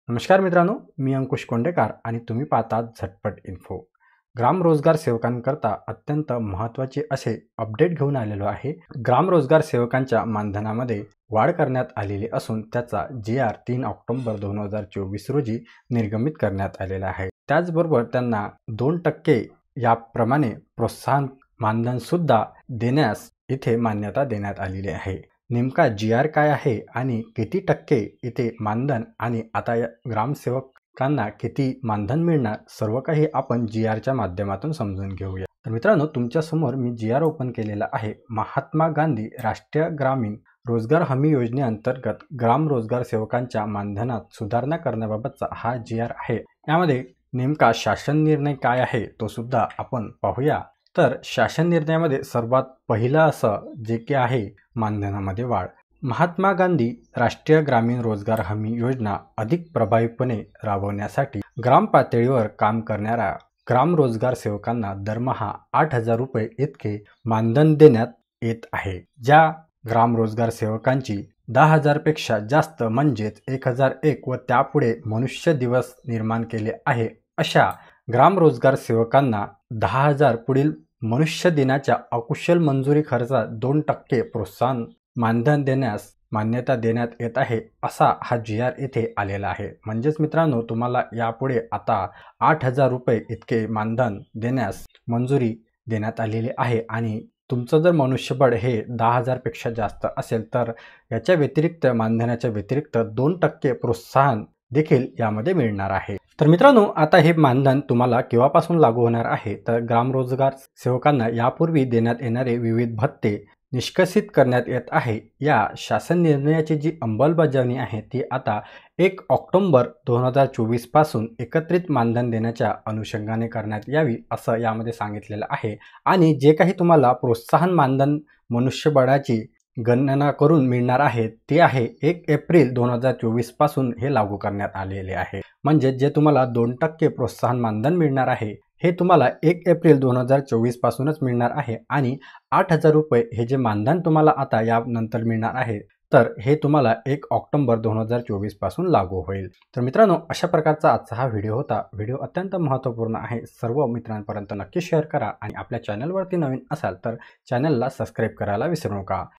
नमस्कार मित्रांनो, मी अंकुश कोंडेकर आणि तुम्ही पाहतात झटपट इन्फो. ग्राम रोजगार सेवकांकरता अत्यंत महत्त्वाचे असे अपडेट घेऊन आलेलो आहे. ग्राम रोजगार सेवकांच्या मानधनामध्ये वाढ करण्यात आलेली असून त्याचा GR 3 ऑक्टोबर 2024 रोजी निर्गमित करण्यात आलेला आहे. त्याचबरोबर त्यांना 2% याप्रमाणे प्रोत्साहन मानधन सुद्धा देण्यास इथे मान्यता देण्यात आलेली आहे. नेमका GR काय आहे आणि किती टक्के इथे मानधन आणि आता या ग्रामसेवकांना किती मानधन मिळणार, सर्व काही आपण GRच्या माध्यमातून समजून घेऊया. तर मित्रांनो, तुमच्यासमोर मी GR ओपन केलेला आहे. महात्मा गांधी राष्ट्रीय ग्रामीण रोजगार हमी योजनेअंतर्गत ग्राम रोजगार सेवकांच्या मानधनात सुधारणा करण्याबाबतचा हा GR आहे. यामध्ये नेमका शासन निर्णय काय आहे तो सुद्धा आपण पाहूया. तर शासन निर्णयामध्ये सर्वात पहिलं असं जे की आहे मानधनामध्ये वाढ. महात्मा गांधी राष्ट्रीय ग्रामीण रोजगार हमी योजना अधिक प्रभावीपणे राबवण्यासाठी ग्राम पातळीवर काम करणाऱ्या ग्राम रोजगार सेवकांना दरमहा 8,000 रुपये इतके मानधन देण्यात येत आहे. ज्या ग्राम रोजगार सेवकांची 10,000 पेक्षा जास्त म्हणजेच 1,001 व त्यापुढे मनुष्य दिवस निर्माण केले आहे अशा ग्राम रोजगार सेवकांना 10,000 पुढील मनुष्य दिनाच्या अकुशल मंजुरी खर्चात 2% प्रोत्साहन मानधन देण्यास मान्यता देण्यात येत आहे, असा हा GR येथे आलेला आहे. म्हणजेच मित्रांनो, तुम्हाला यापुढे आता 8,000 रुपये इतके मानधन देण्यास मंजुरी देण्यात आलेली आहे आणि तुमचं जर मनुष्यबळ हे 10,000 पेक्षा जास्त असेल तर याच्या व्यतिरिक्त मानधनाच्या व्यतिरिक्त 2% प्रोत्साहन देखील यामध्ये मिळणार आहे. तर मित्रांनो, आता हे मानधन तुम्हाला केव्हापासून लागू होणार आहे, तर ग्राम रोजगार सेवकांना यापूर्वी देण्यात येणारे विविध भत्ते निष्कासित करण्यात येत आहे. या शासन निर्णयाची जी अंमलबजावणी आहे ती आता 1 ऑक्टोबर 2024 पासून एकत्रित मानधन देण्याच्या अनुषंगाने करण्यात यावी असं यामध्ये सांगितलेलं आहे. आणि जे काही तुम्हाला प्रोत्साहन मानधन मनुष्यबळाची गणना करून मिळणार आहे ते आहे 1 एप्रिल 2024 पासून हे लागू करण्यात आलेले आहे. म्हणजे जे तुम्हाला 2% प्रोत्साहन मानधन मिळणार आहे हे तुम्हाला 1 एप्रिल 2024 पासूनच मिळणार आहे आणि 8,000 रुपये हे जे मानधन तुम्हाला आता यानंतर मिळणार आहे तर हे तुम्हाला 1 ऑक्टोबर 2024 पासून लागू होईल. तर मित्रांनो, अशा प्रकारचा आजचा हा व्हिडिओ होता. व्हिडिओ अत्यंत महत्त्वपूर्ण आहे. सर्व मित्रांपर्यंत नक्की शेअर करा आणि आपल्या चॅनलवरती नवीन असाल तर चॅनलला सबस्क्राईब करायला विसरू नका.